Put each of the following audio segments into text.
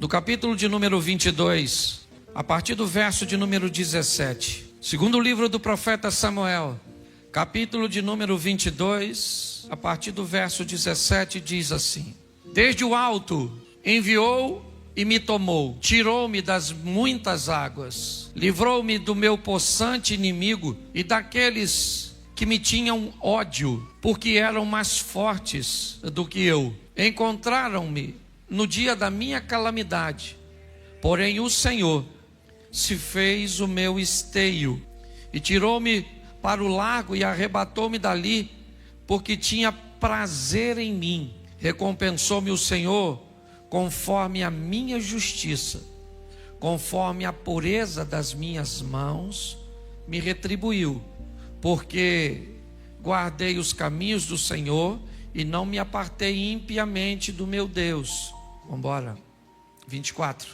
do capítulo de número 22, a partir do verso de número 17. Segundo livro do profeta Samuel, capítulo de número 22, a partir do verso 17, diz assim: Desde o alto enviou e me tomou, tirou-me das muitas águas, livrou-me do meu possante inimigo e daqueles que me tinham ódio, porque eram mais fortes do que eu. Encontraram-me no dia da minha calamidade, porém o Senhor se fez o meu esteio e tirou-me para o lago e arrebatou-me dali, porque tinha prazer em mim. Recompensou-me o Senhor conforme a minha justiça, conforme a pureza das minhas mãos, me retribuiu, porque guardei os caminhos do Senhor e não me apartei impiamente do meu Deus. Vamos embora. 24.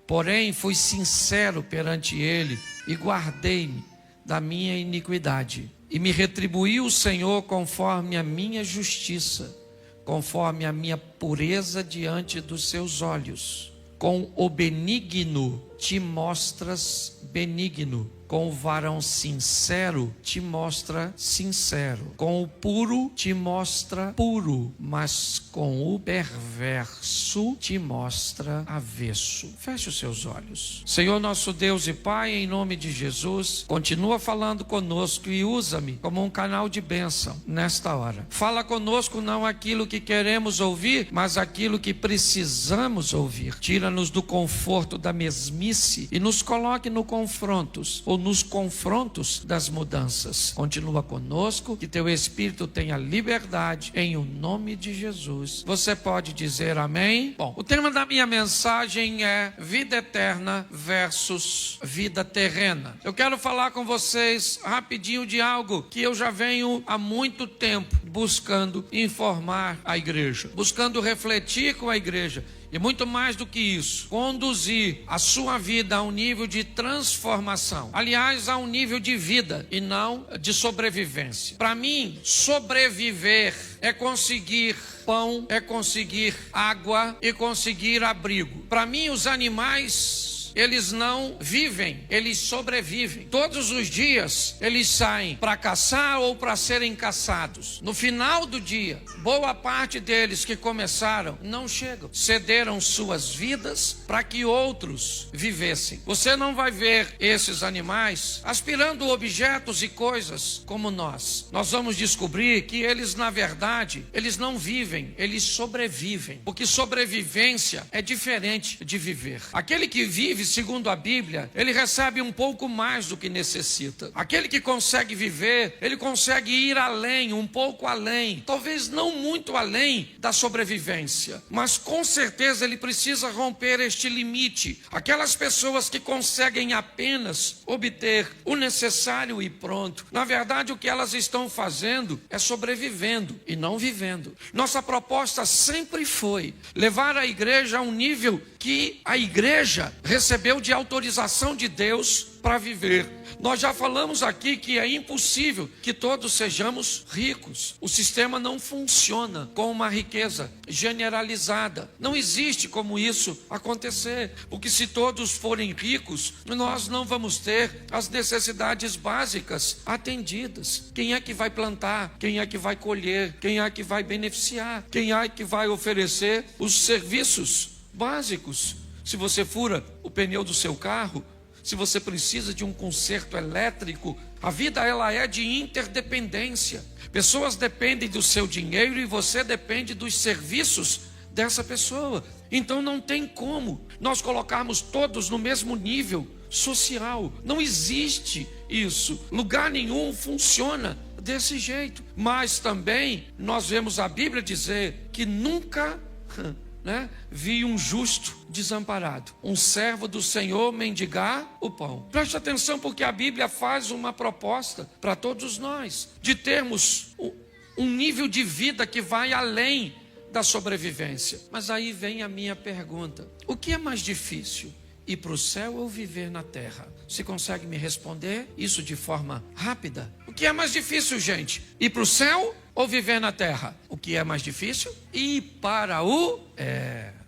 Porém fui sincero perante ele e guardei-me da minha iniquidade, e me retribuiu o Senhor conforme a minha justiça, conforme a minha pureza diante dos seus olhos. Com o benigno te mostras benigno, com o varão sincero te mostra sincero, com o puro te mostra puro, mas com o perverso te mostra avesso. Feche os seus olhos. Senhor nosso Deus e Pai, em nome de Jesus, continua falando conosco e usa-me como um canal de bênção nesta hora. Fala conosco não aquilo que queremos ouvir, mas aquilo que precisamos ouvir. Tira-nos do conforto da mesmice e nos coloque no confrontos, ou nos confrontos das mudanças. Continua conosco, que teu Espírito tenha liberdade, em o nome de Jesus. Você pode dizer amém? Bom, o tema da minha mensagem é vida eterna versus vida terrena. Eu quero falar com vocês rapidinho de algo que eu já venho há muito tempo buscando informar a igreja, buscando refletir com a igreja. E muito mais do que isso, conduzir a sua vida a um nível de transformação. Aliás, a um nível de vida e não de sobrevivência. Para mim, sobreviver é conseguir pão, é conseguir água e conseguir abrigo. Para mim, os animais, eles não vivem, eles sobrevivem. Todos os dias eles saem para caçar ou para serem caçados. No final do dia, boa parte deles que começaram não chegam. Cederam suas vidas para que outros vivessem. Você não vai ver esses animais aspirando objetos e coisas como nós. Nós vamos descobrir que eles, na verdade, eles não vivem, eles sobrevivem. Porque sobrevivência é diferente de viver. Aquele que vive segundo a Bíblia, ele recebe um pouco mais do que necessita. Aquele que consegue viver, ele consegue ir além, um pouco além, talvez não muito além da sobrevivência, mas com certeza ele precisa romper este limite. Aquelas pessoas que conseguem apenas obter o necessário e pronto, na verdade o que elas estão fazendo é sobrevivendo e não vivendo. Nossa proposta sempre foi levar a igreja a um nível que a igreja recebeu de autorização de Deus para viver. Nós já falamos aqui que é impossível que todos sejamos ricos. O sistema não funciona com uma riqueza generalizada. Não existe como isso acontecer. Porque se todos forem ricos, nós não vamos ter as necessidades básicas atendidas. Quem é que vai plantar? Quem é que vai colher? Quem é que vai beneficiar? Quem é que vai oferecer os serviços básicos? Se você fura o pneu do seu carro, se você precisa de um conserto elétrico, a vida ela é de interdependência. Pessoas dependem do seu dinheiro e você depende dos serviços dessa pessoa. Então não tem como nós colocarmos todos no mesmo nível social. Não existe isso. Lugar nenhum funciona desse jeito. Mas também nós vemos a Bíblia dizer que nunca vi um justo desamparado, um servo do Senhor mendigar o pão. Preste atenção, porque a Bíblia faz uma proposta para todos nós, de termos um nível de vida que vai além da sobrevivência. Mas aí vem a minha pergunta: o que é mais difícil? Ir para o céu ou viver na terra? Você consegue me responder isso de forma rápida? O que é mais difícil, gente? Ir para o céu ou viver na terra? O que é mais difícil? Ir para o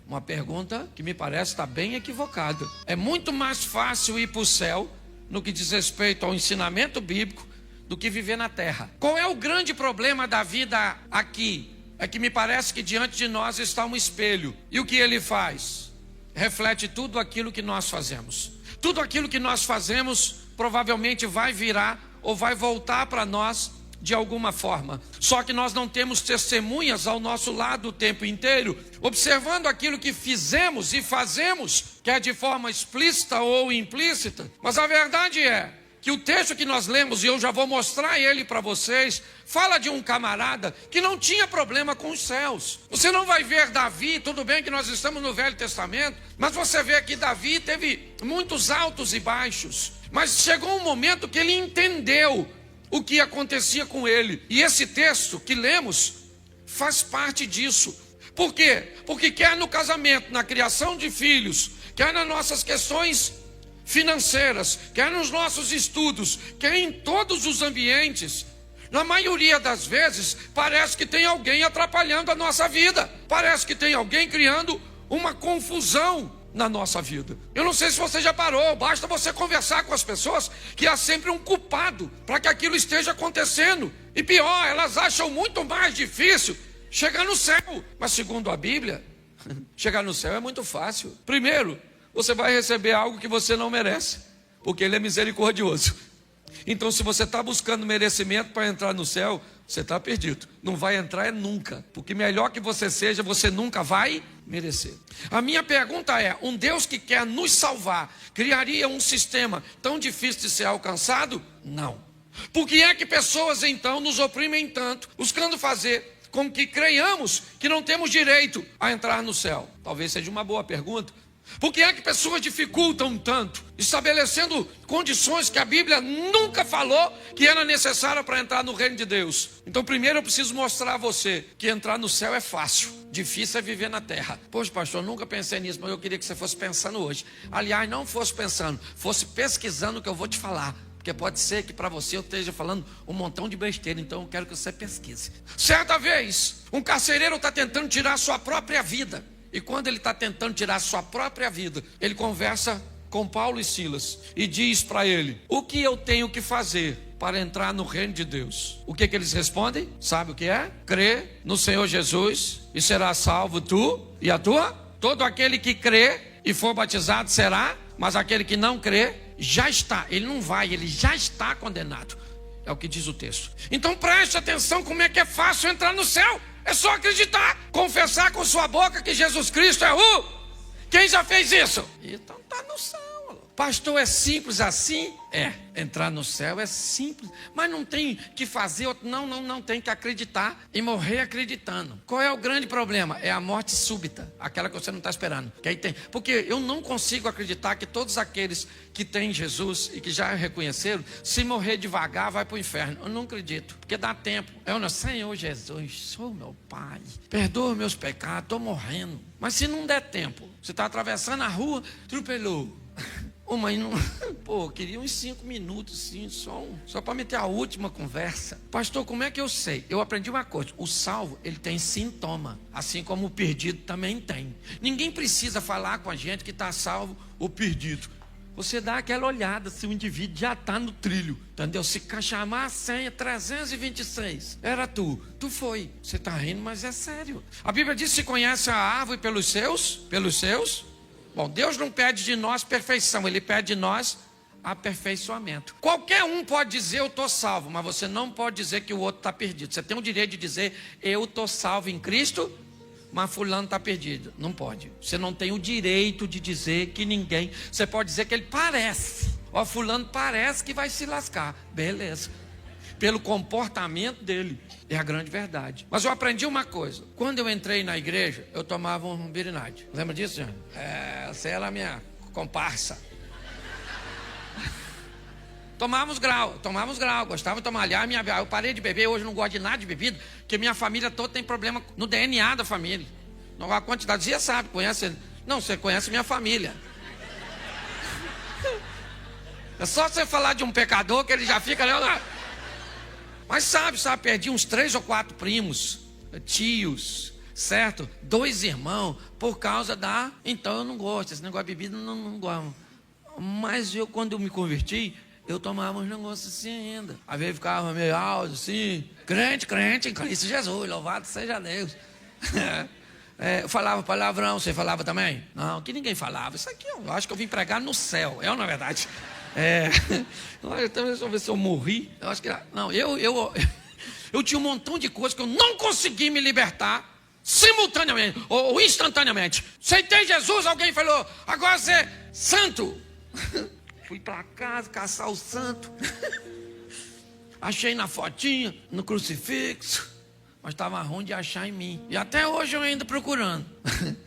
Uma pergunta que me parece estar bem equivocada. É muito mais fácil ir para o céu, no que diz respeito ao ensinamento bíblico, do que viver na terra. Qual é o grande problema da vida aqui? É que me parece que diante de nós está um espelho. E o que ele faz? Reflete tudo aquilo que nós fazemos. Tudo aquilo que nós fazemos provavelmente vai virar ou vai voltar para nós de alguma forma. Só que nós não temos testemunhas ao nosso lado o tempo inteiro, observando aquilo que fizemos e fazemos, quer de forma explícita ou implícita. Mas a verdade é que o texto que nós lemos, e eu já vou mostrar ele para vocês, fala de um camarada que não tinha problema com os céus. Você não vai ver Davi, tudo bem que nós estamos no Velho Testamento, mas você vê que Davi teve muitos altos e baixos. Mas chegou um momento que ele entendeu o que acontecia com ele. E esse texto que lemos faz parte disso. Por quê? Porque quer no casamento, na criação de filhos, quer nas nossas questões financeiras, quer nos nossos estudos, quer em todos os ambientes, na maioria das vezes, parece que tem alguém atrapalhando a nossa vida. Parece que tem alguém criando uma confusão na nossa vida. Eu não sei se você já parou, basta você conversar com as pessoas que há sempre um culpado para que aquilo esteja acontecendo. E pior, elas acham muito mais difícil chegar no céu. Mas segundo a Bíblia, chegar no céu é muito fácil. Primeiro, você vai receber algo que você não merece, porque Ele é misericordioso. Então, se você está buscando merecimento para entrar no céu, você está perdido. Não vai entrar nunca, porque melhor que você seja, você nunca vai merecer. A minha pergunta é: um Deus que quer nos salvar, criaria um sistema tão difícil de ser alcançado? Não. Por que é que pessoas então nos oprimem tanto, buscando fazer com que creiamos que não temos direito a entrar no céu? Talvez seja uma boa pergunta. Por que é que pessoas dificultam tanto, estabelecendo condições que a Bíblia nunca falou que era necessária para entrar no reino de Deus? Então primeiro eu preciso mostrar a você que entrar no céu é fácil, difícil é viver na terra. Poxa, pastor, eu nunca pensei nisso, mas eu queria que você fosse pensando hoje. Aliás, não fosse pensando, fosse pesquisando o que eu vou te falar. Porque pode ser que para você eu esteja falando um montão de besteira, então eu quero que você pesquise. Certa vez, um carcereiro está tentando tirar a sua própria vida. E quando ele está tentando tirar a sua própria vida, ele conversa com Paulo e Silas e diz para ele: o que eu tenho que fazer para entrar no reino de Deus? O que eles respondem? Sabe o que é? Crê no Senhor Jesus e será salvo tu e a tua. Todo aquele que crê e for batizado será, mas aquele que não crê já está. Ele não vai, ele já está condenado. É o que diz o texto. Então preste atenção como é que é fácil entrar no céu. É só acreditar, confessar com sua boca que Jesus Cristo é o... Quem já fez isso? Então está no céu. Pastor, é simples assim? É, entrar no céu é simples, mas não tem que fazer, não tem que acreditar e morrer acreditando. Qual é o grande problema? É a morte súbita, aquela que você não está esperando. Que aí tem, porque eu não consigo acreditar que todos aqueles que têm Jesus e que já reconheceram, se morrer devagar vai para o inferno. Eu não acredito, porque dá tempo. Eu não, Senhor Jesus, sou meu Pai, perdoa meus pecados, estou morrendo. Mas se não der tempo, você está atravessando a rua, atropelou. Mas não, pô, queria uns 5 minutos, sim, só para meter a última conversa. Pastor, como é que eu sei? Eu aprendi uma coisa: o salvo, ele tem sintoma, assim como o perdido também tem. Ninguém precisa falar com a gente que está salvo ou perdido. Você dá aquela olhada se o indivíduo já está no trilho, entendeu? Se chamar a senha 326, era tu foi. Você está rindo, mas é sério. A Bíblia diz: se conhece a árvore pelos seus. Bom, Deus não pede de nós perfeição, Ele pede de nós aperfeiçoamento. Qualquer um pode dizer eu estou salvo, mas você não pode dizer que o outro está perdido. Você tem o direito de dizer eu estou salvo em Cristo, mas fulano está perdido. Não pode. Você não tem o direito de dizer que ninguém... Você pode dizer que ele parece. Ó, fulano parece que vai se lascar. Beleza. Pelo comportamento dele. É a grande verdade. Mas eu aprendi uma coisa. Quando eu entrei na igreja, eu tomava um birinade. Lembra disso, Jean? Essa era a minha comparsa. Tomávamos grau, gostava de tomar. Aliás, eu parei de beber, hoje não gosto de nada de bebida, porque minha família toda tem problema no DNA da família. Não, a quantidade, você sabe, conhece? Não, você conhece minha família. É só você falar de um pecador que ele já fica... Mas sabe, perdi uns 3 ou 4 primos, tios, certo? 2 irmãos, por causa da... Então eu não gosto, esse negócio de bebida não gosto. Mas quando eu me converti, eu tomava uns negócios assim ainda. Às vezes ficava meio alto assim, crente em Cristo Jesus, louvado seja Deus. Eu falava palavrão, você falava também? Não, que ninguém falava. Isso aqui eu acho que eu vim pregar no céu, na verdade. Deixa eu ver se eu morri. Eu acho que... Não, eu tinha um montão de coisas que eu não consegui me libertar simultaneamente ou instantaneamente. Aceitei Jesus, alguém falou, agora você é santo. Fui para casa caçar o santo. Achei na fotinha, no crucifixo. Mas estava ruim de achar em mim. E até hoje eu ainda procurando.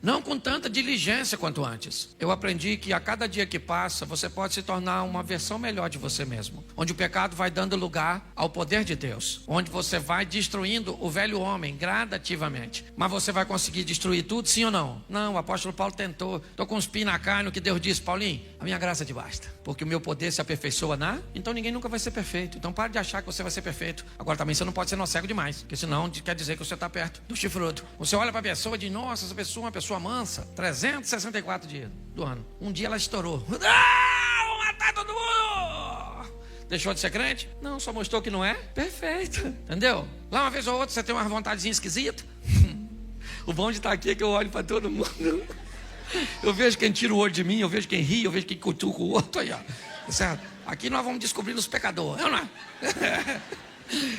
Não com tanta diligência quanto antes. Eu aprendi que a cada dia que passa, você pode se tornar uma versão melhor de você mesmo. Onde o pecado vai dando lugar ao poder de Deus. Onde você vai destruindo o velho homem gradativamente. Mas você vai conseguir destruir tudo, sim ou não? Não, o apóstolo Paulo tentou. Estou com os pés na carne, o que Deus disse, Paulinho, a minha graça te basta. Porque o meu poder se aperfeiçoa Então ninguém nunca vai ser perfeito. Então pare de achar que você vai ser perfeito. Agora também você não pode ser cego demais. Porque senão quer dizer que você está perto do chifrudo. Você olha para a pessoa e diz, nossa, essa pessoa é uma pessoa mansa. 364 dias do ano. Um dia ela estourou. Vou matar todo mundo! Deixou de ser crente? Não, só mostrou que não é perfeito. Entendeu? Lá uma vez ou outra você tem uma vontadezinha esquisita. O bom de estar aqui é que eu olho para todo mundo. Eu vejo quem tira o olho de mim, eu vejo quem ri, eu vejo quem cutuca o outro. Aí, ó. Certo? Aqui nós vamos descobrir os pecadores. Não é?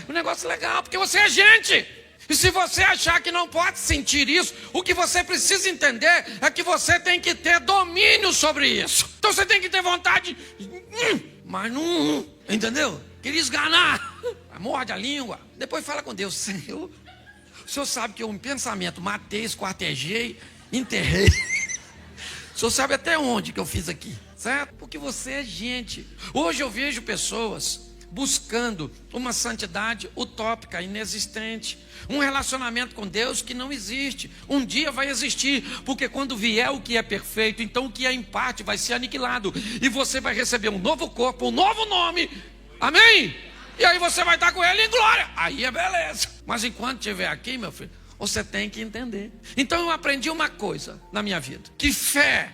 Um negócio legal, porque você é gente. E se você achar que não pode sentir isso, o que você precisa entender é que você tem que ter domínio sobre isso. Então você tem que ter vontade, mas não, entendeu? Queria esganar, morde a língua. Depois fala com Deus, Senhor, o Senhor sabe que eu em pensamento matei, esquartejei, enterrei. O Senhor sabe até onde que eu fiz aqui, certo? Porque você é gente. Hoje eu vejo pessoas buscando uma santidade utópica, inexistente, um relacionamento com Deus que não existe. Um dia vai existir, porque quando vier o que é perfeito, então o que é em parte vai ser aniquilado, e você vai receber um novo corpo, um novo nome, amém? E aí você vai estar com ele em glória, aí é beleza. Mas enquanto estiver aqui, meu filho, você tem que entender. Então eu aprendi uma coisa na minha vida, que fé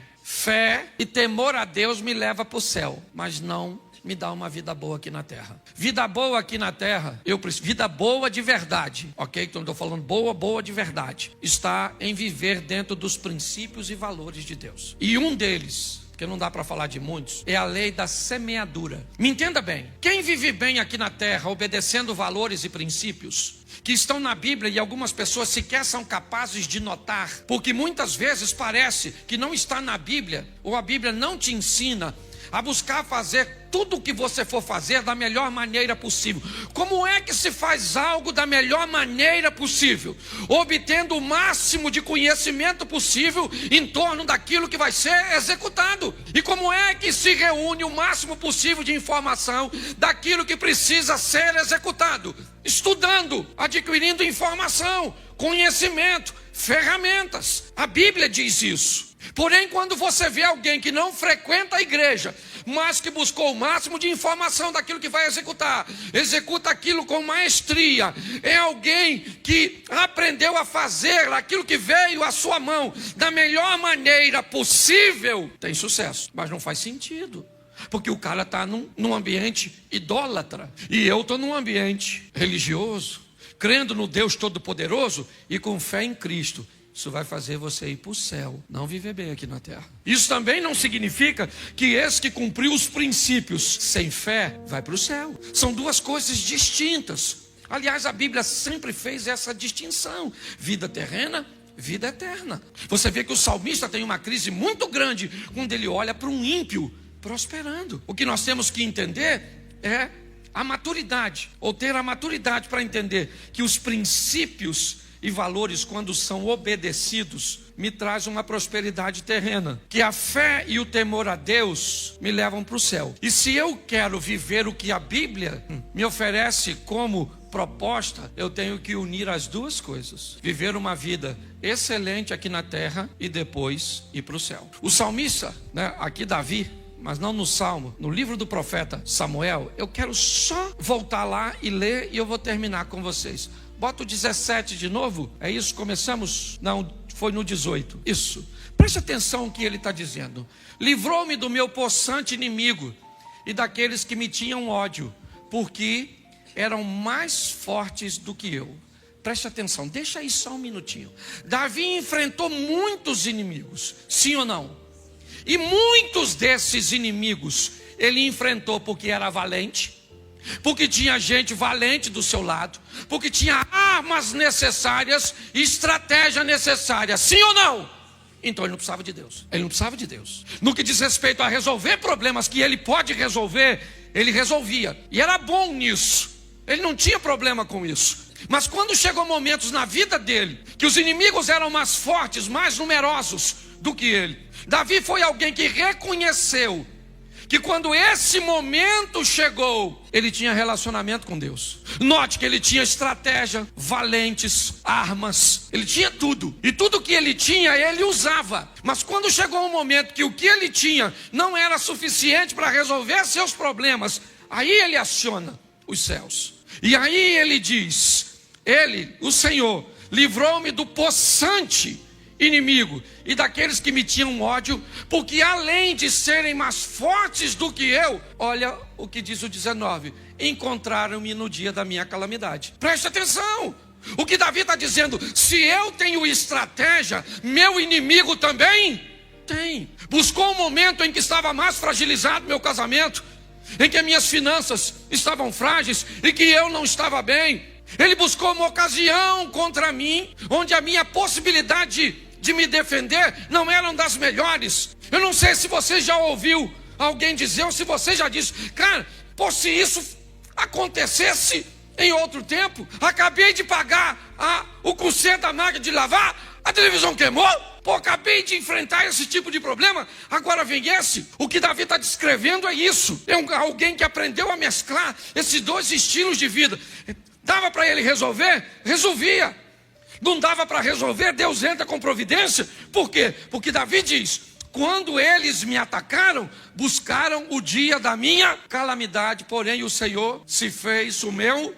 e temor a Deus me leva para o céu, mas não me dá uma vida boa aqui na terra. Vida boa aqui na terra, vida boa de verdade, ok? Então eu estou falando boa de verdade, está em viver dentro dos princípios e valores de Deus. E um deles, porque não dá para falar de muitos, é a lei da semeadura. Me entenda bem, quem vive bem aqui na terra, obedecendo valores e princípios que estão na Bíblia, e algumas pessoas sequer são capazes de notar, porque muitas vezes parece que não está na Bíblia, ou a Bíblia não te ensina a buscar fazer tudo o que você for fazer da melhor maneira possível. Como é que se faz algo da melhor maneira possível? Obtendo o máximo de conhecimento possível em torno daquilo que vai ser executado. E como é que se reúne o máximo possível de informação daquilo que precisa ser executado? Estudando, adquirindo informação, conhecimento, ferramentas. A Bíblia diz isso. Porém, quando você vê alguém que não frequenta a igreja, mas que buscou o máximo de informação daquilo que vai executar, executa aquilo com maestria, é alguém que aprendeu a fazer aquilo que veio à sua mão da melhor maneira possível, tem sucesso. Mas não faz sentido, porque o cara está num ambiente idólatra, e eu estou num ambiente religioso, crendo no Deus Todo-Poderoso e com fé em Cristo. Isso vai fazer você ir para o céu, não viver bem aqui na terra. Isso também não significa que esse que cumpriu os princípios sem fé vai para o céu. São duas coisas distintas. Aliás, a Bíblia sempre fez essa distinção: vida terrena, vida eterna. Você vê que o salmista tem uma crise muito grande quando ele olha para um ímpio prosperando. O que nós temos que entender é a maturidade, ou ter a maturidade para entender que os princípios e valores, quando são obedecidos, me traz uma prosperidade terrena, que a fé e o temor a Deus me levam para o céu. E se eu quero viver o que a Bíblia me oferece como proposta, eu tenho que unir as duas coisas: viver uma vida excelente aqui na terra e depois ir para o céu. O salmista, aqui Davi, mas não no Salmo, no livro do profeta Samuel, eu quero só voltar lá e ler, e eu vou terminar com vocês. Bota o 17 de novo. É isso, começamos? Não, foi no 18. Isso. Preste atenção no que ele está dizendo. Livrou-me do meu possante inimigo e daqueles que me tinham ódio, porque eram mais fortes do que eu. Preste atenção, deixa aí só um minutinho. Davi enfrentou muitos inimigos, sim ou não? E muitos desses inimigos ele enfrentou porque era valente, porque tinha gente valente do seu lado, porque tinha armas necessárias e estratégia necessária, sim ou não? Então ele não precisava de Deus. Ele não precisava de Deus. No que diz respeito a resolver problemas que ele pode resolver, ele resolvia. E era bom nisso. Ele não tinha problema com isso. Mas quando chegou momentos na vida dele, que os inimigos eram mais fortes, mais numerosos do que ele, Davi foi alguém que reconheceu que quando esse momento chegou, ele tinha relacionamento com Deus. Note que ele tinha estratégia, valentes, armas, ele tinha tudo. E tudo que ele tinha, ele usava. Mas quando chegou um momento que o que ele tinha não era suficiente para resolver seus problemas, aí ele aciona os céus. E aí ele diz, ele, o Senhor, livrou-me do possante inimigo e daqueles que me tinham ódio, porque além de serem mais fortes do que eu, olha o que diz o 19, encontraram-me no dia da minha calamidade. Preste atenção, o que Davi está dizendo, se eu tenho estratégia, meu inimigo também tem. Buscou um momento em que estava mais fragilizado meu casamento, em que minhas finanças estavam frágeis e que eu não estava bem. Ele buscou uma ocasião contra mim, onde a minha possibilidade de me defender não eram das melhores. Eu não sei se você já ouviu alguém dizer, ou se você já disse, cara, pô, se isso acontecesse em outro tempo, acabei de pagar o conserto da máquina de lavar, a televisão queimou, pô, acabei de enfrentar esse tipo de problema, agora vem esse. O que Davi está descrevendo é isso, é alguém que aprendeu a mesclar esses dois estilos de vida. Dava para ele resolver? Resolvia. Não dava para resolver? Deus entra com providência. Por quê? Porque Davi diz, quando eles me atacaram, buscaram o dia da minha calamidade, porém o Senhor se fez o meu,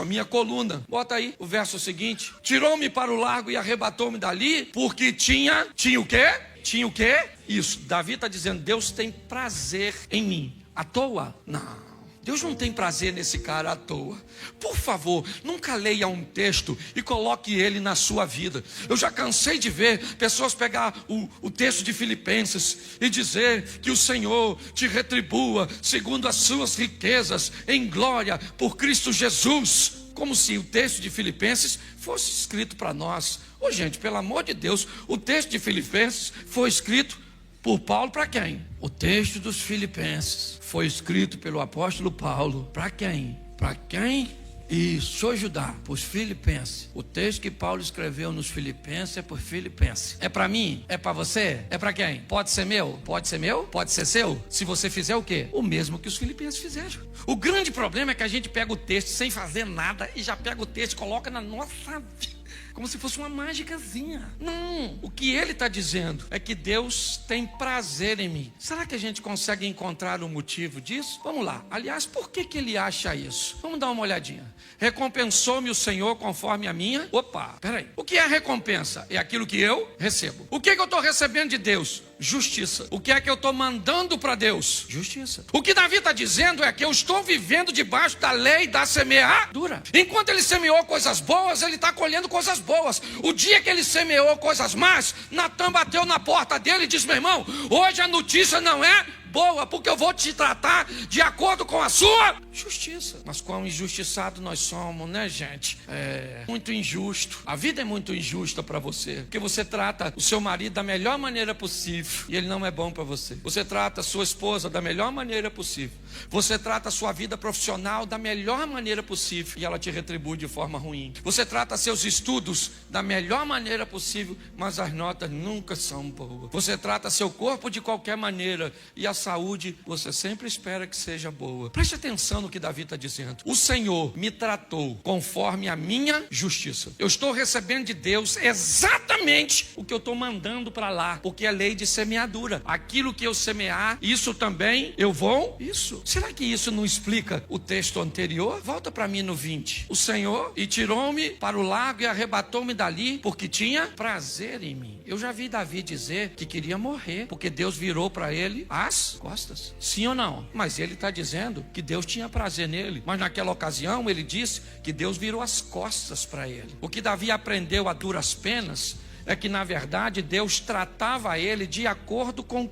a minha coluna. Bota aí o verso seguinte, tirou-me para o largo e arrebatou-me dali, porque tinha o quê? Tinha o quê? Isso, Davi está dizendo, Deus tem prazer em mim. À toa? Não. Deus não tem prazer nesse cara à toa. Por favor, nunca leia um texto e coloque ele na sua vida. Eu já cansei de ver pessoas pegar o texto de Filipenses e dizer que o Senhor te retribua segundo as suas riquezas em glória por Cristo Jesus. Como se o texto de Filipenses fosse escrito para nós. Ô gente, pelo amor de Deus, o texto de Filipenses foi escrito por Paulo para quem? O texto dos Filipenses foi escrito pelo apóstolo Paulo para quem? Para quem? Isso, ajudar, para os Filipenses. O texto que Paulo escreveu nos Filipenses é por Filipenses. É para mim? É para você? É para quem? Pode ser meu? Pode ser meu? Pode ser seu? Se você fizer o quê? O mesmo que os Filipenses fizeram. O grande problema é que a gente pega o texto sem fazer nada e já pega o texto e coloca na nossa vida. Como se fosse uma mágicazinha. Não, o que ele está dizendo é que Deus tem prazer em mim. Será que a gente consegue encontrar o motivo disso? Vamos lá, aliás, por que ele acha isso? Vamos dar uma olhadinha. Recompensou-me o Senhor conforme a minha... Opa, peraí. O que é recompensa? É aquilo que eu recebo. O que eu estou recebendo de Deus? Justiça. O que é que eu estou mandando para Deus? Justiça. O que Davi está dizendo é que eu estou vivendo debaixo da lei da semeadura. Enquanto ele semeou coisas boas, ele está colhendo coisas boas. O dia que ele semeou coisas más, Natan bateu na porta dele e disse, meu irmão, hoje a notícia não é boa, porque eu vou te tratar de acordo com a sua justiça. Mas quão injustiçado nós somos, né, gente? É muito injusto. A vida é muito injusta para você, porque você trata o seu marido da melhor maneira possível e ele não é bom para você. Você trata a sua esposa da melhor maneira possível. Você trata a sua vida profissional da melhor maneira possível e ela te retribui de forma ruim. Você trata seus estudos da melhor maneira possível, mas as notas nunca são boas. Você trata seu corpo de qualquer maneira e a saúde você sempre espera que seja boa. Preste atenção no que Davi está dizendo. O Senhor me tratou conforme a minha justiça. Eu estou recebendo de Deus exatamente o que eu estou mandando para lá, porque é lei de semeadura. Aquilo que eu semear, isso também eu vou. Isso. Será que isso não explica o texto anterior? Volta para mim no 20. O Senhor e tirou-me para o lago e arrebatou-me dali, porque tinha prazer em mim. Eu já vi Davi dizer que queria morrer, porque Deus virou para ele as costas. Sim ou não? Mas ele está dizendo que Deus tinha prazer nele. Mas naquela ocasião ele disse que Deus virou as costas para ele. O que Davi aprendeu a duras penas é que, na verdade, Deus tratava ele de acordo com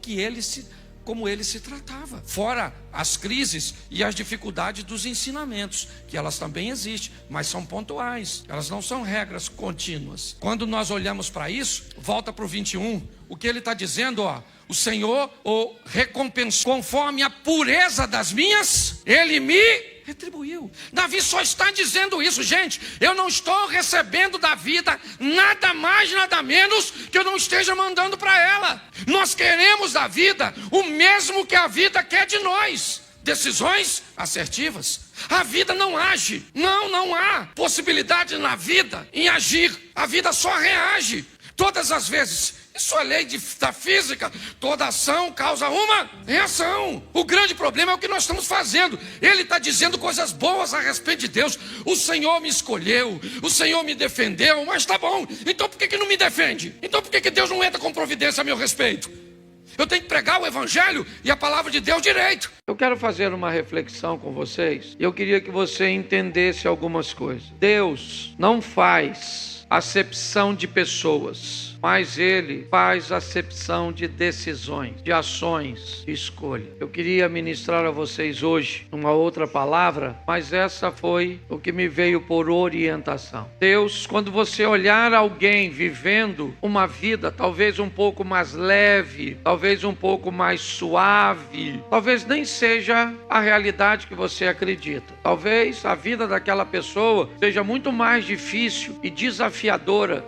como ele se tratava. Fora as crises e as dificuldades dos ensinamentos, que elas também existem, mas são pontuais. Elas não são regras contínuas. Quando nós olhamos para isso, volta para o 21, o que ele está dizendo, o Senhor o recompensou conforme a pureza das minhas, ele me retribuiu. Davi só está dizendo isso, gente. Eu não estou recebendo da vida nada mais, nada menos que eu não esteja mandando para ela. Nós queremos da vida o mesmo que a vida quer de nós. Decisões assertivas. A vida não age. Não há possibilidade na vida em agir. A vida só reage. Todas as vezes. Isso é lei da física. Toda ação causa uma reação. O grande problema é o que nós estamos fazendo. Ele está dizendo coisas boas a respeito de Deus. O Senhor me escolheu, o Senhor me defendeu, mas tá bom. Então por que não me defende? Então por que Deus não entra com providência a meu respeito? Eu tenho que pregar o Evangelho e a palavra de Deus direito. Eu quero fazer uma reflexão com vocês. Eu queria que você entendesse algumas coisas. Deus não faz acepção de pessoas, mas ele faz acepção de decisões, de ações, de escolha. Eu queria ministrar a vocês hoje uma outra palavra, mas essa foi o que me veio por orientação. Deus, quando você olhar alguém vivendo uma vida talvez um pouco mais leve, talvez um pouco mais suave, talvez nem seja a realidade que você acredita. Talvez a vida daquela pessoa seja muito mais difícil e desafiadora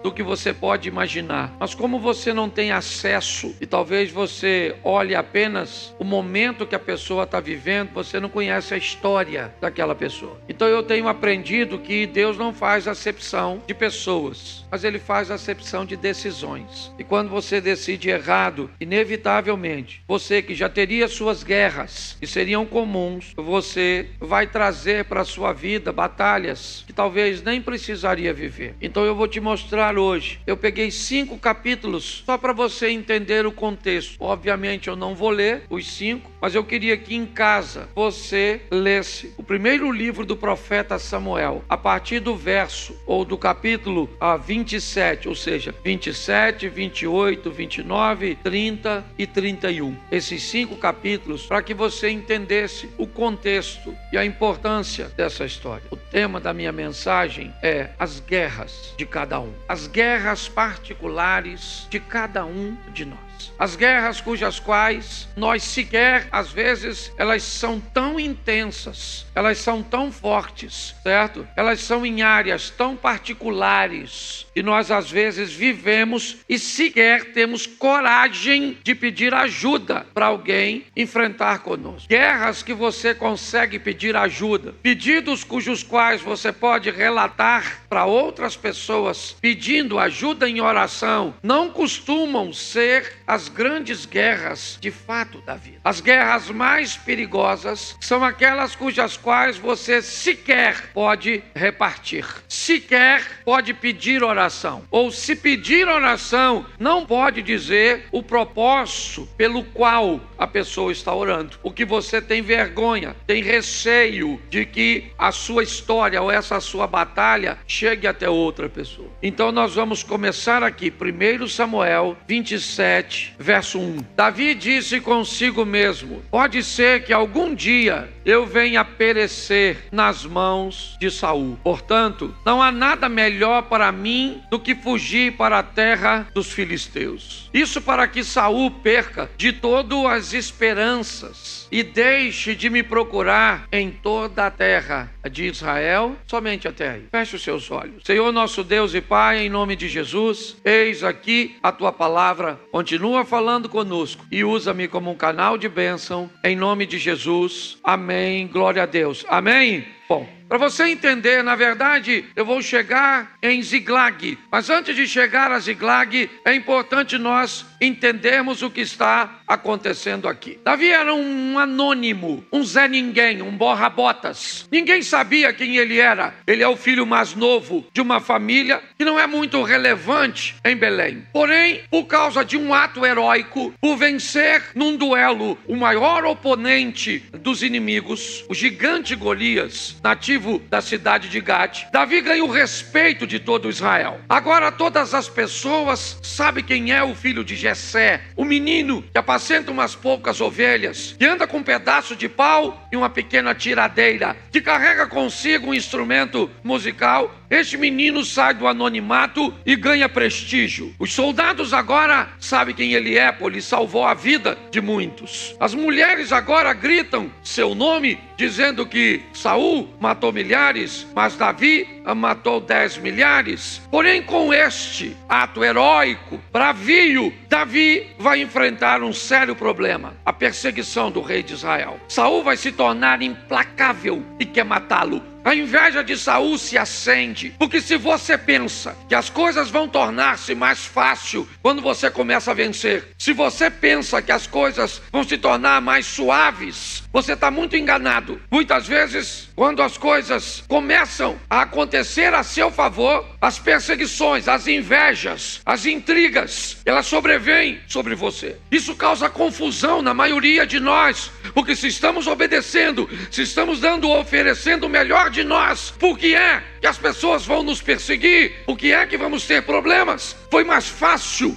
do que você pode imaginar. Mas como você não tem acesso e talvez você olhe apenas o momento que a pessoa está vivendo, você não conhece a história daquela pessoa. Então eu tenho aprendido que Deus não faz acepção de pessoas, mas ele faz acepção de decisões. E quando você decide errado, inevitavelmente, você que já teria suas guerras que seriam comuns, você vai trazer para a sua vida batalhas que talvez nem precisaria viver. Então eu vou te mostrar hoje. Eu peguei 5 capítulos só para você entender o contexto. Obviamente eu não vou ler os 5, mas eu queria que em casa você lesse o primeiro livro do profeta Samuel, a partir do verso ou do capítulo 27, ou seja, 27, 28, 29, 30 e 31. Esses 5 capítulos para que você entendesse o contexto e a importância dessa história. O tema da minha mensagem é as guerras de cada um. As guerras particulares de cada um de nós. As guerras cujas quais nós sequer, às vezes, elas são tão intensas, elas são tão fortes, certo? Elas são em áreas tão particulares que nós, às vezes, vivemos e sequer temos coragem de pedir ajuda para alguém enfrentar conosco. Guerras que você consegue pedir ajuda, pedidos cujos quais você pode relatar para outras pessoas pedindo ajuda em oração, não costumam ser as grandes guerras de fato da vida. As guerras mais perigosas são aquelas cujas quais você sequer pode repartir, sequer pode pedir oração, ou se pedir oração, não pode dizer o propósito pelo qual a pessoa está orando, o que você tem vergonha, tem receio de que a sua história ou essa sua batalha chegue até outra pessoa. Então nós vamos começar aqui, 1 Samuel 27, verso 1. Davi disse consigo mesmo: pode ser que algum dia eu venha perecer nas mãos de Saul. Portanto, não há nada melhor para mim do que fugir para a terra dos filisteus. Isso para que Saul perca de todo as as esperanças e deixe de me procurar em toda a terra de Israel, somente até aí. Feche os seus olhos. Senhor nosso Deus e Pai, em nome de Jesus, eis aqui a tua palavra, continua falando conosco e usa-me como um canal de bênção, em nome de Jesus. Amém. Glória a Deus. Amém. Bom, para você entender, na verdade, eu vou chegar em Ziglag. Mas antes de chegar a Ziglag, é importante nós entendermos o que está acontecendo aqui. Davi era um anônimo, um Zé Ninguém, um borra-botas. Ninguém sabia quem ele era. Ele é o filho mais novo de uma família que não é muito relevante em Belém. Porém, por causa de um ato heróico, por vencer num duelo o maior oponente dos inimigos, o gigante Golias, nativo da cidade de Gate, Davi ganha o respeito de todo Israel. Agora todas as pessoas sabem quem é o filho de Jessé, o menino que apacenta umas poucas ovelhas, que anda com um pedaço de pau e uma pequena tiradeira, que carrega consigo um instrumento musical. Este menino sai do anonimato e ganha prestígio. Os soldados agora sabem quem ele é, pois ele salvou a vida de muitos. As mulheres agora gritam seu nome, dizendo que Saul matou milhares, mas Davi matou 10 milhares. Porém, com este ato heróico, bravio, Davi vai enfrentar um sério problema: a perseguição do rei de Israel. Saul vai se tornar implacável e quer matá-lo. A inveja de Saul se acende, porque se você pensa que as coisas vão tornar-se mais fácil quando você começa a vencer, se você pensa que as coisas vão se tornar mais suaves, você está muito enganado. Muitas vezes, quando as coisas começam a acontecer a seu favor, as perseguições, as invejas, as intrigas, elas sobrevêm sobre você. Isso causa confusão na maioria de nós, porque se estamos obedecendo, se estamos oferecendo o melhor de nós, por que é que as pessoas vão nos perseguir? Por que é que vamos ter problemas? Foi mais fácil,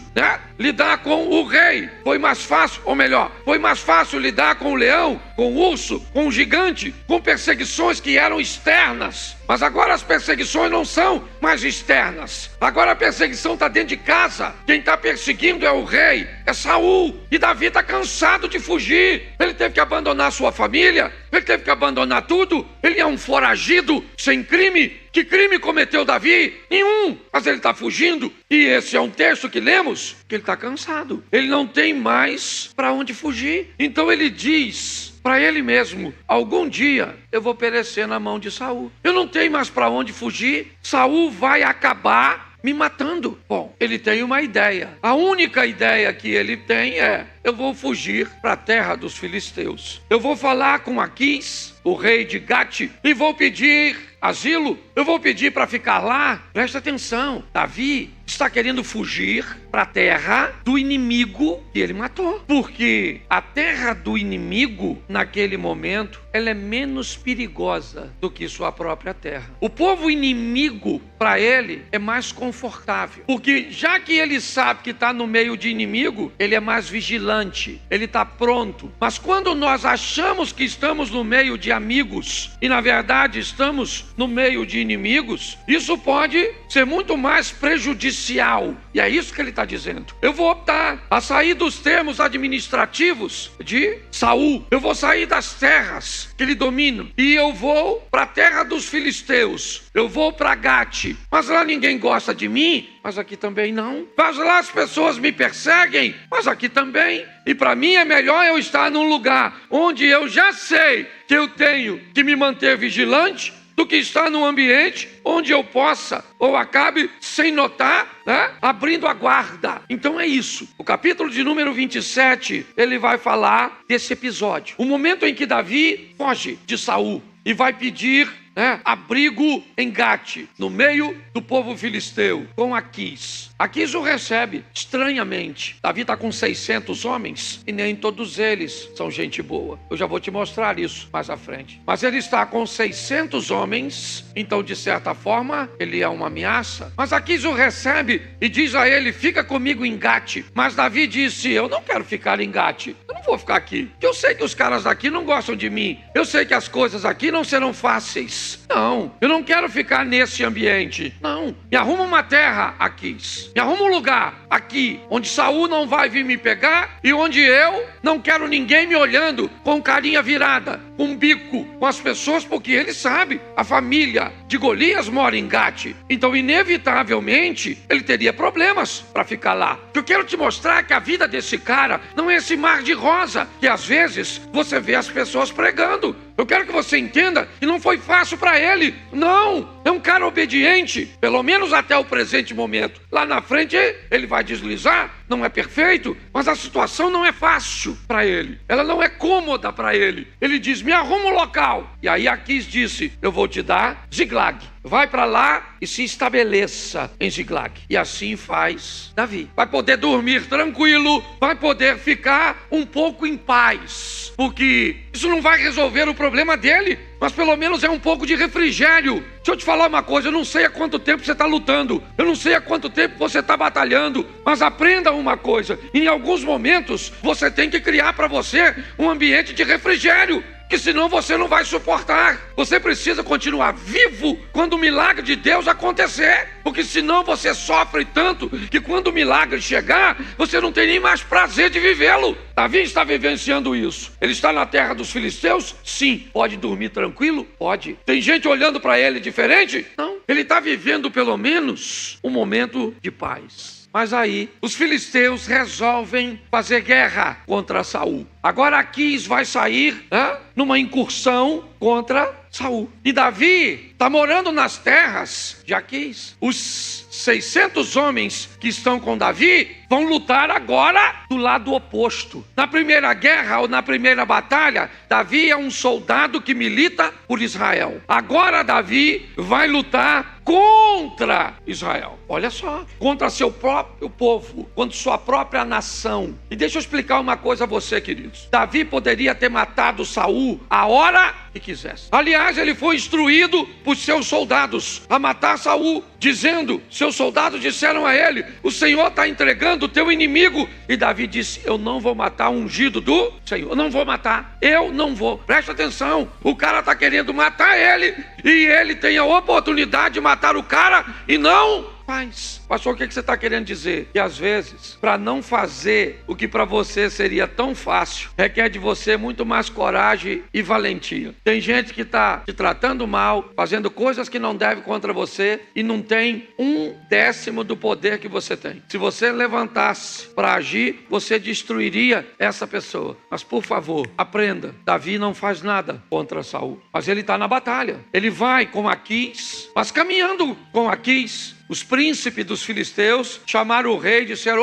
lidar com o rei. Foi mais fácil, ou melhor, foi mais fácil lidar com o leão, com o urso, com o gigante, com perseguições que eram externas. Mas agora as perseguições não são mais externas. Agora a perseguição está dentro de casa. Quem está perseguindo é o rei, é Saul. E Davi está cansado de fugir. Ele teve que abandonar sua família, ele teve que abandonar tudo. Ele é um foragido sem crime. Que crime cometeu Davi? Nenhum. Mas ele está fugindo. E esse é um texto que lemos, que ele está cansado. Ele não tem mais para onde fugir. Então ele diz para ele mesmo: algum dia eu vou perecer na mão de Saul. Eu não tenho mais para onde fugir. Saul vai acabar me matando. Bom, ele tem uma ideia. A única ideia que ele tem é: eu vou fugir para a terra dos filisteus. Eu vou falar com Aquis, o rei de Gate, e vou pedir asilo. Eu vou pedir para ficar lá. Presta atenção, Davi está querendo fugir para a terra do inimigo que ele matou. Porque a terra do inimigo, naquele momento, ela é menos perigosa do que sua própria terra. O povo inimigo, para ele, é mais confortável. Porque já que ele sabe que está no meio de inimigo, ele é mais vigilante, ele está pronto. Mas quando nós achamos que estamos no meio de amigos e na verdade estamos no meio de inimigos, isso pode ser muito mais prejudicial. E é isso que ele está dizendo. Eu vou optar a sair dos termos administrativos de Saul. Eu vou sair das terras que ele domina e eu vou para a terra dos filisteus. Eu vou para Gate. Mas lá ninguém gosta de mim, mas aqui também não. Mas lá as pessoas me perseguem, mas aqui também. E para mim é melhor eu estar num lugar onde eu já sei que eu tenho que me manter vigilante, do que estar num ambiente onde eu possa ou acabe sem notar, abrindo a guarda. Então é isso. O capítulo de número 27, ele vai falar desse episódio. O momento em que Davi foge de Saul e vai pedir abrigo em Gate, no meio do povo filisteu, com Aquis. Aquis o recebe estranhamente. Davi está com 600 homens e nem todos eles são gente boa. Eu já vou te mostrar isso mais à frente. Mas ele está com 600 homens, então de certa forma ele é uma ameaça. Mas Aquis o recebe e diz a ele: fica comigo em Gate. Mas Davi disse: eu não quero ficar em Gate. Eu não vou ficar aqui, porque eu sei que os caras daqui não gostam de mim. Eu sei que as coisas aqui não serão fáceis. Aquis. Não, eu não quero ficar nesse ambiente. Não, me arruma uma terra, Aquis. Me arruma um lugar aqui, onde Saul não vai vir me pegar e onde eu não quero ninguém me olhando com carinha virada, com um bico, com as pessoas, porque ele sabe, a família de Golias mora em Gate. Então, inevitavelmente, ele teria problemas para ficar lá. Eu quero te mostrar que a vida desse cara não é esse mar de rosa que às vezes você vê as pessoas pregando. Eu quero que você entenda que não foi fácil para ele. Não, é um cara obediente, pelo menos até o presente momento. Lá na frente ele vai deslizar, não é perfeito, mas a situação não é fácil para ele. Ela não é cômoda para ele. Ele diz, me arruma um local. E aí Aquis disse, eu vou te dar Ziglag. Vai para lá e se estabeleça em Ziglag. E assim faz Davi. Vai poder dormir tranquilo, vai poder ficar um pouco em paz, porque isso não vai resolver o problema dele, mas pelo menos é um pouco de refrigério. Deixa eu te falar uma coisa, eu não sei há quanto tempo você está lutando, eu não sei há quanto tempo você está batalhando, mas aprenda uma coisa, em alguns momentos você tem que criar para você um ambiente de refrigério, que senão você não vai suportar. Você precisa continuar vivo quando o milagre de Deus acontecer, porque senão você sofre tanto que quando o milagre chegar, você não tem nem mais prazer de vivê-lo. Davi está vivenciando isso. Ele está na terra dos filisteus? Sim. Pode dormir tranquilo? Pode. Tem gente olhando para ele diferente? Não. Ele está vivendo pelo menos um momento de paz. Mas aí, os filisteus resolvem fazer guerra contra Saul. Agora Aquis vai sair numa incursão contra Saul. E Davi está morando nas terras de Aquis. Os 600 homens que estão com Davi vão lutar agora do lado oposto. Na primeira guerra ou na primeira batalha, Davi é um soldado que milita por Israel. Agora Davi vai lutar contra Israel. Olha só, contra seu próprio povo, contra sua própria nação. E deixa eu explicar uma coisa a você, queridos. Davi poderia ter matado Saul a hora que quisesse. Aliás, ele foi instruído por seus soldados a matar Saul, dizendo, seus soldados disseram a ele, o Senhor está entregando o teu inimigo. E Davi disse, eu não vou matar o ungido do Senhor, eu não vou matar, eu não vou. Presta atenção, o cara está querendo matar ele, e ele tem a oportunidade de matar o cara, e não faz. Pastor, o que você está querendo dizer? Que às vezes, para não fazer o que para você seria tão fácil, requer de você muito mais coragem e valentia. Tem gente que está te tratando mal, fazendo coisas que não deve contra você, e não tem 1/10 do poder que você tem. Se você levantasse para agir, você destruiria essa pessoa. Mas por favor, aprenda, Davi não faz nada contra Saul, mas ele está na batalha. Ele vai com Aquis, mas caminhando com Aquis, os príncipes dos filisteus chamaram o rei e disseram,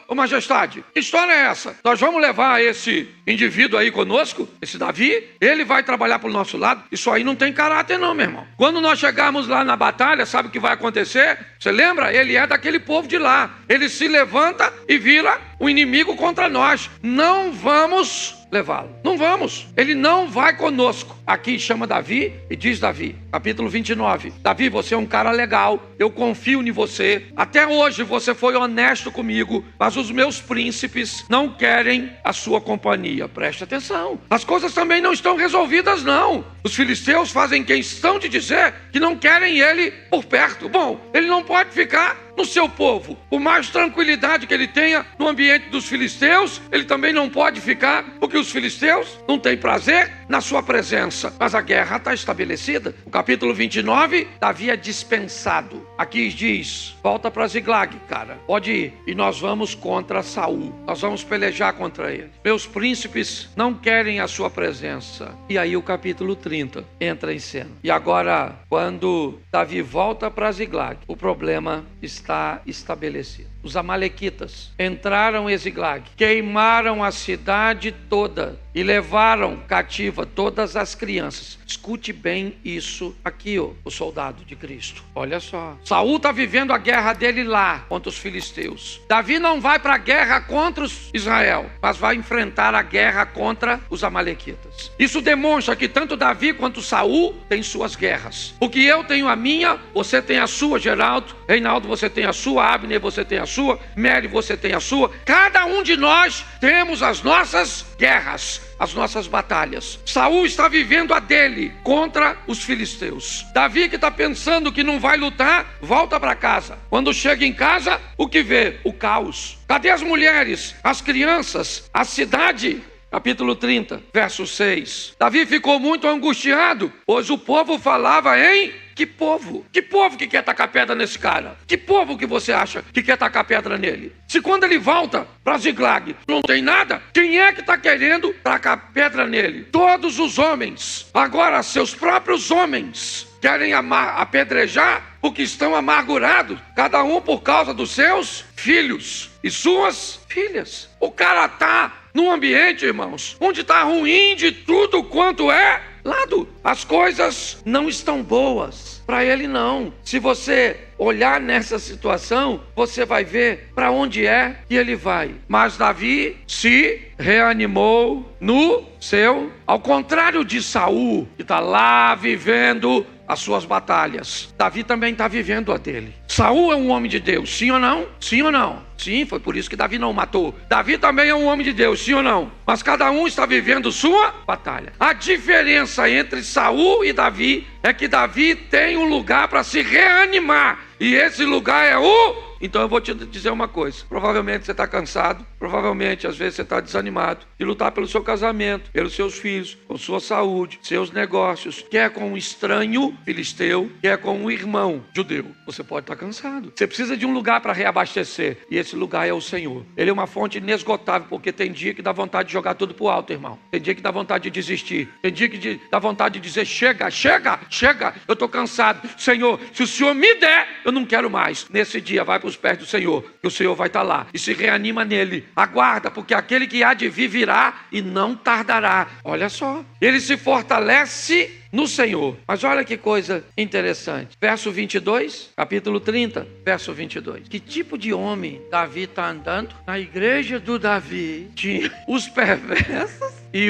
ô majestade, que história é essa? Nós vamos levar esse indivíduo aí conosco, esse Davi, ele vai trabalhar pro nosso lado? Isso aí não tem caráter não, meu irmão. Quando nós chegarmos lá na batalha, sabe o que vai acontecer? Você lembra? Ele é daquele povo de lá. Ele se levanta e vira o inimigo contra nós. Não vamos levá-lo. Não vamos. Ele não vai conosco. Aqui chama Davi e diz Davi, capítulo 29. Davi, você é um cara legal. Eu confio em você. Até hoje você foi honesto comigo, mas os meus príncipes não querem a sua companhia. Preste atenção. As coisas também não estão resolvidas, não. Os filisteus fazem questão de dizer que não querem ele por perto. Bom, ele não pode ficar no seu povo. Por mais tranquilidade que ele tenha no ambiente dos filisteus, ele também não pode ficar, porque os filisteus não têm prazer na sua presença. Mas a guerra está estabelecida. No capítulo 29, Davi é dispensado. Aqui diz, volta para Ziglag, cara. Pode ir. E nós vamos contra Saul. Nós vamos pelejar contra ele. Meus príncipes não querem a sua presença. E aí o capítulo 30 entra em cena. E agora, quando Davi volta para Ziglag, o problema está estabelecido. Os amalequitas entraram em Ziglag, queimaram a cidade toda e levaram cativa todas as crianças. Escute bem isso aqui, o soldado de Cristo. Olha só. Saul está vivendo a guerra dele lá contra os filisteus. Davi não vai para a guerra contra Israel, mas vai enfrentar a guerra contra os amalequitas. Isso demonstra que tanto Davi quanto Saul têm suas guerras. Porque eu tenho a minha, você tem a sua, Geraldo. Reinaldo, você tem a sua, Abner, você tem a sua, Mary, você tem a sua. Cada um de nós temos as nossas guerras, as nossas batalhas. Saul está vivendo a dele contra os filisteus. Davi, que está pensando que não vai lutar, volta para casa. Quando chega em casa, o que vê? O caos. Cadê as mulheres, as crianças, a cidade? Capítulo 30, verso 6. Davi ficou muito angustiado, pois o povo falava em... Que povo? Que povo que quer tacar pedra nesse cara? Que povo que você acha que quer tacar pedra nele? Se quando ele volta para Ziglag não tem nada, quem é que está querendo tacar pedra nele? Todos os homens. Agora, seus próprios homens querem apedrejar porque estão amargurados, cada um por causa dos seus filhos e suas filhas. O cara está num ambiente, irmãos, onde está ruim de tudo quanto é lado. As coisas não estão boas para ele, não. Se você olhar nessa situação, você vai ver para onde é que ele vai. Mas Davi se reanimou no seu, ao contrário de Saul, que está lá vivendo as suas batalhas. Davi também está vivendo a dele. Saul é um homem de Deus, sim ou não? Sim ou não? Sim, foi por isso que Davi não o matou. Davi também é um homem de Deus, sim ou não? Mas cada um está vivendo sua batalha. A diferença entre Saul e Davi é que Davi tem um lugar para se reanimar. E esse lugar é o... Então eu vou te dizer uma coisa. Provavelmente você está cansado. Provavelmente às vezes você está desanimado de lutar pelo seu casamento, pelos seus filhos, com sua saúde, seus negócios. Quer com um estranho filisteu, quer com um irmão judeu. Você pode estar cansado. Você precisa de um lugar para reabastecer. E esse lugar é o Senhor. Ele é uma fonte inesgotável, porque tem dia que dá vontade de jogar tudo pro alto, irmão. Tem dia que dá vontade de desistir. Tem dia que dá vontade de dizer, chega, chega, chega. Eu estou cansado. Senhor, se o Senhor me der, eu não quero mais. Nesse dia vai para os pés do Senhor, que o Senhor vai estar lá. E se reanima nele. Aguarda, porque aquele que há de vir virá e não tardará. Olha só. Ele se fortalece no Senhor. Mas olha que coisa interessante. Verso 22, capítulo 30, verso 22. Que tipo de homem Davi está andando? Na igreja do Davi tinha os perversos e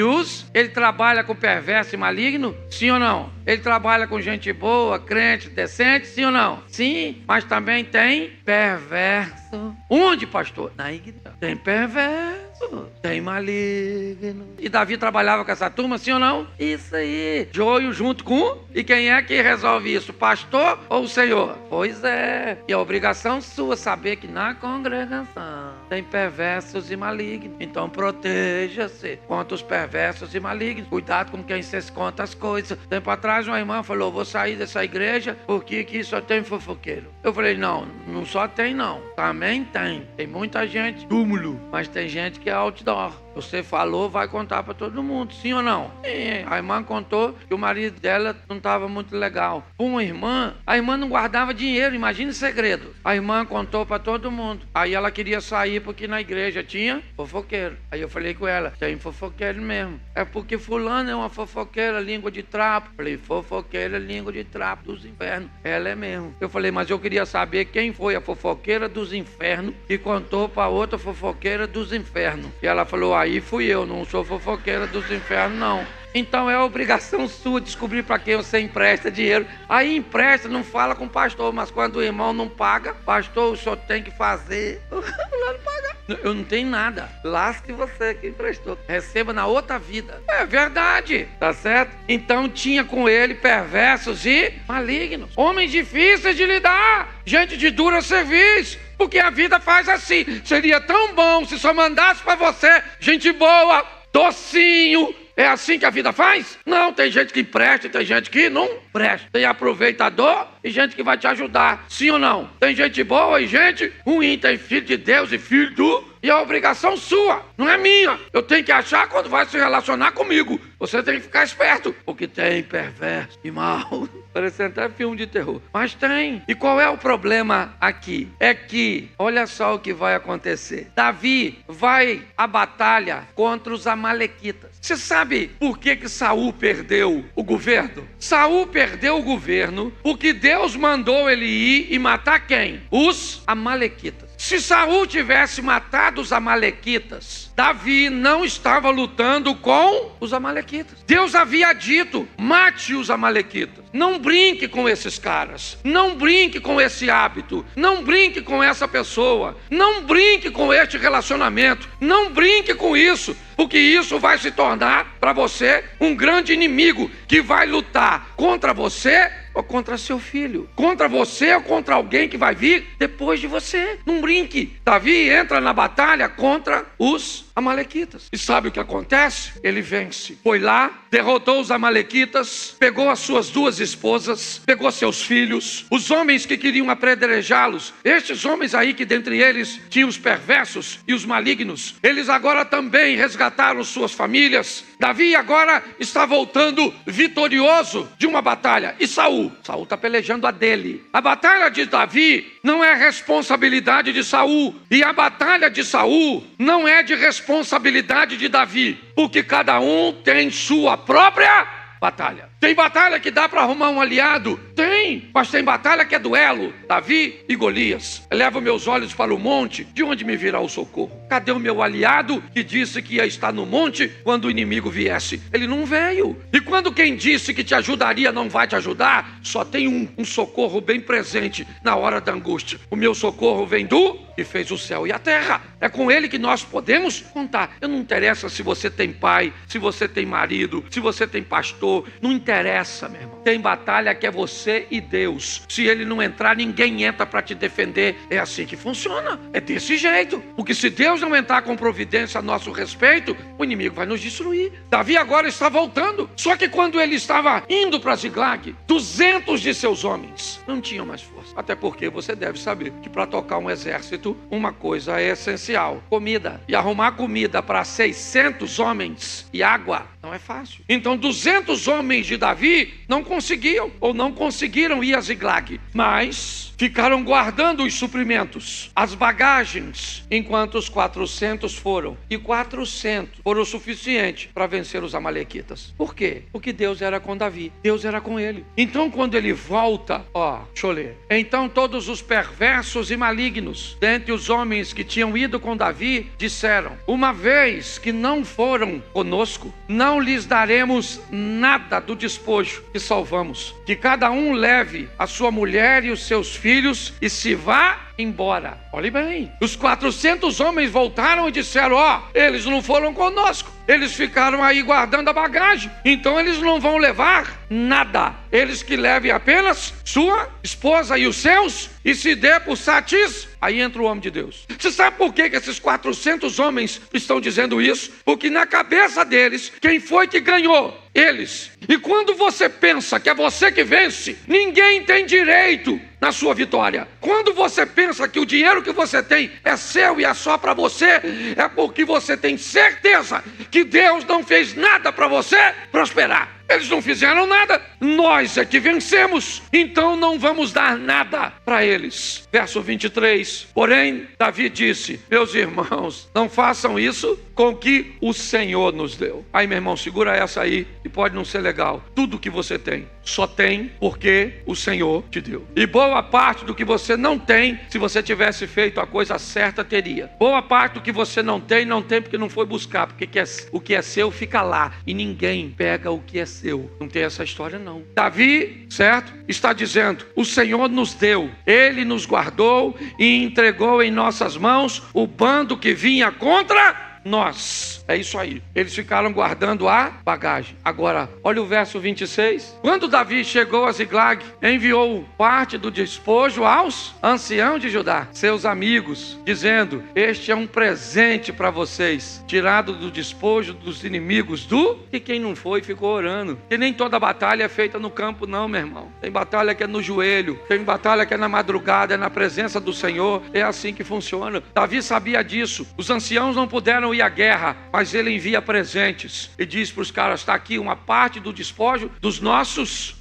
ele trabalha com perverso e maligno? Sim ou não? Ele trabalha com gente boa, crente, decente? Sim ou não? Sim, mas também tem perverso. Onde, pastor? Na igreja. Tem perverso, tem maligno. E Davi trabalhava com essa turma, sim ou não? Isso aí. Joio junto com... E quem é que resolve isso? Pastor ou o Senhor? Pois é. E a obrigação sua saber que na congregação tem perversos e malignos. Então proteja-se contra os perversos e malignos. Cuidado com quem você conta as coisas. Tempo atrás uma irmã falou, vou sair dessa igreja porque aqui só tem fofoqueiro. Eu falei, não só tem não. Também tem. Tem muita gente túmulo, mas tem gente que é outdoor. Você falou, vai contar para todo mundo, sim ou não? Sim. A irmã contou que o marido dela não estava muito legal. Uma irmã, a irmã não guardava dinheiro, imagine o segredo. A irmã contou para todo mundo. Aí ela queria sair porque na igreja tinha fofoqueiro. Aí eu falei com ela, tem fofoqueiro mesmo. É porque fulano é uma fofoqueira, língua de trapo. Falei, fofoqueira, língua de trapo dos infernos. Ela é mesmo. Eu falei, mas eu queria saber quem foi a fofoqueira dos infernos e contou para outra fofoqueira dos infernos. E ela falou, aí fui eu, não sou fofoqueira dos infernos, não. Então é obrigação sua descobrir para quem você empresta dinheiro. Aí empresta, não fala com o pastor, mas quando o irmão não paga, pastor, o senhor tem que fazer. Não paga. Eu não tenho nada. Lasque você que emprestou. Receba na outra vida. É verdade, tá certo? Então tinha com ele perversos e malignos. Homens difíceis de lidar. Gente de dura serviço. Porque a vida faz assim. Seria tão bom se só mandasse para você gente boa, docinho. É assim que a vida faz? Não, tem gente que presta e tem gente que não presta. Tem aproveitador e gente que vai te ajudar. Sim ou não? Tem gente boa e gente ruim. Tem filho de Deus e filho do... E a obrigação sua, não é minha. Eu tenho que achar quando vai se relacionar comigo. Você tem que ficar esperto, porque tem perverso e mal. Parece até filme de terror. Mas tem. E qual é o problema aqui? É que, olha só o que vai acontecer. Davi vai à batalha contra os amalequitas. Você sabe por que Saul perdeu o governo? Saul perdeu o governo porque Deus mandou ele ir e matar quem? Os amalequitas. Se Saul tivesse matado os amalequitas, Davi não estava lutando com os amalequitas. Deus havia dito: mate os amalequitas. Não brinque com esses caras. Não brinque com esse hábito. Não brinque com essa pessoa. Não brinque com este relacionamento. Não brinque com isso, porque isso vai se tornar para você um grande inimigo que vai lutar contra você ou contra seu filho, contra você ou contra alguém que vai vir depois de você. Não brinque. Davi entra na batalha contra os amalequitas. E sabe o que acontece? Ele vence. Foi lá, derrotou os amalequitas, pegou as suas 2 esposas, pegou seus filhos, os homens que queriam apedrejá-los, estes homens aí que dentre eles tinham os perversos e os malignos, eles agora também resgataram suas famílias. Davi agora está voltando vitorioso de uma batalha. E Saul está pelejando a dele. A batalha de Davi não é responsabilidade de Saul, e a batalha de Saul não é de responsabilidade de Davi, porque cada um tem sua própria batalha. Tem batalha que dá para arrumar um aliado? Tem, mas tem batalha que é duelo. Davi e Golias. Elevo meus olhos para o monte, de onde me virá o socorro? Cadê o meu aliado que disse que ia estar no monte quando o inimigo viesse? Ele não veio. E quando quem disse que te ajudaria não vai te ajudar, só tem um socorro bem presente na hora da angústia. O meu socorro vem do que fez o céu e a terra. É com ele que nós podemos contar. Eu não interessa se você tem pai, se você tem marido, se você tem pastor, não interessa, meu irmão. Tem batalha que é você e Deus. Se ele não entrar, ninguém entra para te defender. É assim que funciona. É desse jeito. Porque se Deus não entrar com providência a nosso respeito, o inimigo vai nos destruir. Davi agora está voltando. Só que quando ele estava indo para Ziglag, 200 de seus homens não tinham mais força. Até porque você deve saber que para tocar um exército, uma coisa é essencial: comida. E arrumar comida para 600 homens e água não é fácil. Então 200 homens de Davi não conseguiam ou não conseguiram ir a Ziglag, mas ficaram guardando os suprimentos, as bagagens, enquanto os 400 foram. E 400 foram o suficiente para vencer os amalequitas. Por quê? Porque Deus era com Davi, Deus era com ele. Então quando ele volta, deixa eu ler. Então todos os perversos e malignos dentre os homens que tinham ido com Davi disseram: uma vez que não foram conosco, não lhes daremos nada do despojo que salvamos. Que cada um leve a sua mulher e os seus filhos e se vá embora. Olhe bem, os 400 homens voltaram e disseram: eles não foram conosco, eles ficaram aí guardando a bagagem, então eles não vão levar nada. Eles que levem apenas sua esposa e os seus, e se dê por satisfeito. Aí entra o homem de Deus. Você sabe por que esses 400 homens estão dizendo isso? Porque na cabeça deles, quem foi que ganhou? Eles. E quando você pensa que é você que vence, ninguém tem direito na sua vitória. Quando você pensa que o dinheiro que você tem é seu e é só para você, é porque você tem certeza que Deus não fez nada para você prosperar. Eles não fizeram nada, nós é que vencemos, então não vamos dar nada para eles. Verso 23, porém Davi disse: meus irmãos, não façam isso com o que o Senhor nos deu. Aí, meu irmão, segura essa aí, e pode não ser legal. Tudo que você tem, só tem porque o Senhor te deu. E boa parte do que você não tem, se você tivesse feito a coisa certa, teria. Boa parte do que você não tem porque não foi buscar, porque o que é seu fica lá, e ninguém pega o que é seu. Não tem essa história não. Davi, certo? Está dizendo: o Senhor nos deu, Ele nos guardou e entregou em nossas mãos o bando que vinha contra nós. É isso aí. Eles ficaram guardando a bagagem. Agora, olha o verso 26. Quando Davi chegou a Ziglag, enviou parte do despojo aos anciãos de Judá, seus amigos, dizendo: este é um presente para vocês, tirado do despojo dos inimigos do... E quem não foi, ficou orando. E nem toda batalha é feita no campo não, meu irmão. Tem batalha que é no joelho, tem batalha que é na madrugada, é na presença do Senhor. É assim que funciona. Davi sabia disso. Os anciãos não puderam ir ir à guerra, mas ele envia presentes e diz para os caras: está aqui uma parte do despojo dos nossos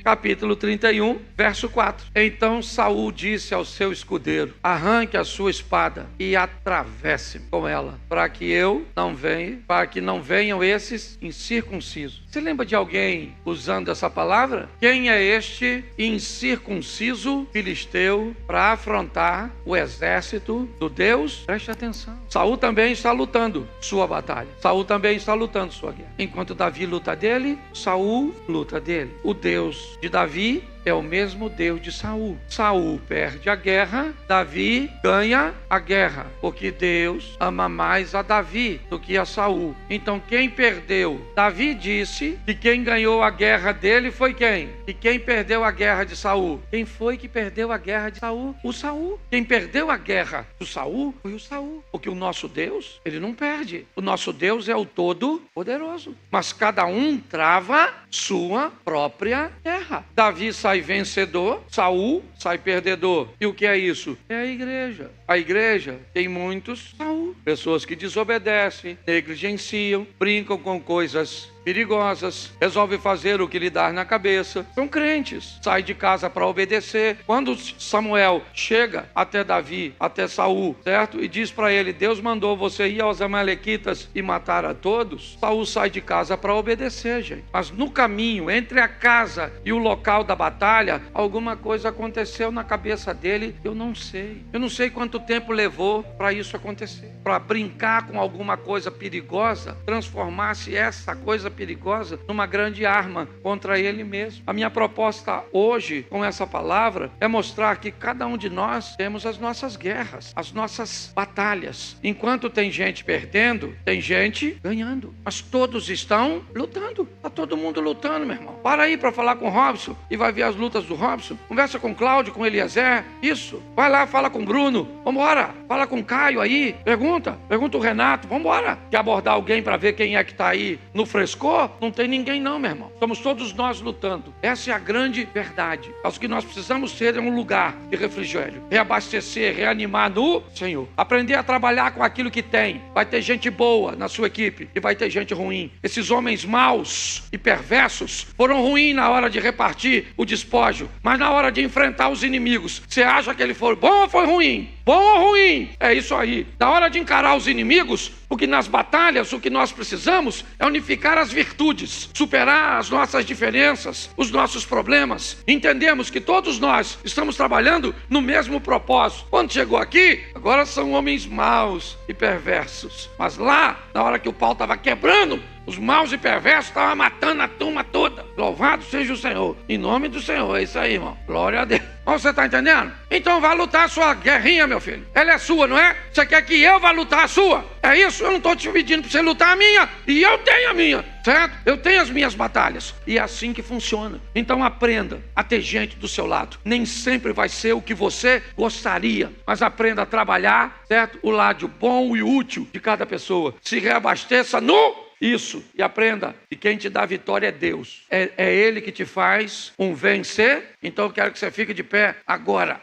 capítulo 31, verso 4. Então Saul disse ao seu escudeiro: arranque a sua espada e atravesse-me com ela, para que não venham esses incircuncisos. Você lembra de alguém usando essa palavra? Quem é este incircunciso filisteu para afrontar o exército do Deus? Preste atenção. Saul também está lutando sua batalha. Saul também está lutando sua guerra. Enquanto Davi luta dele, Saul luta dele. O Deus de Davi é o mesmo Deus de Saul. Saul perde a guerra, Davi ganha a guerra, porque Deus ama mais a Davi do que a Saul. Então quem perdeu? Davi disse que quem ganhou a guerra dele foi quem? E quem perdeu a guerra de Saul? Quem foi que perdeu a guerra de Saul? O Saul. Quem perdeu a guerra do Saul foi o Saul. Porque o nosso Deus, ele não perde. O nosso Deus é o Todo-Poderoso. Mas cada um trava sua própria guerra. Davi sai vencedor, Saul sai perdedor. E o que é isso? É a igreja. A igreja tem muitos Saul. Pessoas que desobedecem, negligenciam, brincam com coisas perigosas, resolve fazer o que lhe dá na cabeça. São crentes, sai de casa para obedecer. Quando Samuel chega até Davi, até Saul, certo? E diz para ele: Deus mandou você ir aos amalequitas e matar a todos. Saul sai de casa para obedecer, gente. Mas no caminho, entre a casa e o local da batalha, alguma coisa aconteceu na cabeça dele. Eu não sei quanto tempo levou para isso acontecer. Para brincar com alguma coisa perigosa, transformar-se essa coisa perigosa numa grande arma contra ele mesmo. A minha proposta hoje com essa palavra é mostrar que cada um de nós temos as nossas guerras, as nossas batalhas. Enquanto tem gente perdendo, tem gente ganhando, mas todos estão lutando. Está todo mundo lutando, meu irmão. Para aí para falar com o Robson e vai ver as lutas do Robson. Conversa com o Cláudio, com o Eliezer. Isso. Vai lá, fala com o Bruno. Vambora. Fala com o Caio aí. Pergunta o Renato. Vambora. Quer abordar alguém para ver quem é que está aí no frescor? Não tem ninguém não, meu irmão. Estamos todos nós lutando. Essa é a grande verdade. Mas o que nós precisamos ter é um lugar de refrigério. Reabastecer, reanimar no Senhor. Aprender a trabalhar com aquilo que tem. Vai ter gente boa na sua equipe e vai ter gente ruim. Esses homens maus e perversos foram ruins na hora de repartir o despojo, mas na hora de enfrentar os inimigos, você acha que ele foi bom ou foi ruim? Bom ou ruim? É isso aí. Na hora de encarar os inimigos, porque nas batalhas o que nós precisamos é unificar as virtudes, superar as nossas diferenças, os nossos problemas. Entendemos que todos nós estamos trabalhando no mesmo propósito. Quando chegou aqui, agora são homens maus e perversos. Mas lá, na hora que o pau estava quebrando, os maus e perversos estavam matando a turma toda. Louvado seja o Senhor. Em nome do Senhor. É isso aí, irmão. Glória a Deus. Você está entendendo? Então vá lutar a sua guerrinha, meu filho. Ela é sua, não é? Você quer que eu vá lutar a sua? É isso? Eu não estou te pedindo para você lutar a minha. E eu tenho a minha, certo? Eu tenho as minhas batalhas. E é assim que funciona. Então aprenda a ter gente do seu lado. Nem sempre vai ser o que você gostaria. Mas aprenda a trabalhar, certo? O lado bom e útil de cada pessoa. Se reabasteça no isso, e aprenda que quem te dá vitória é Deus. É Ele que te faz um vencer. Então eu quero que você fique de pé agora.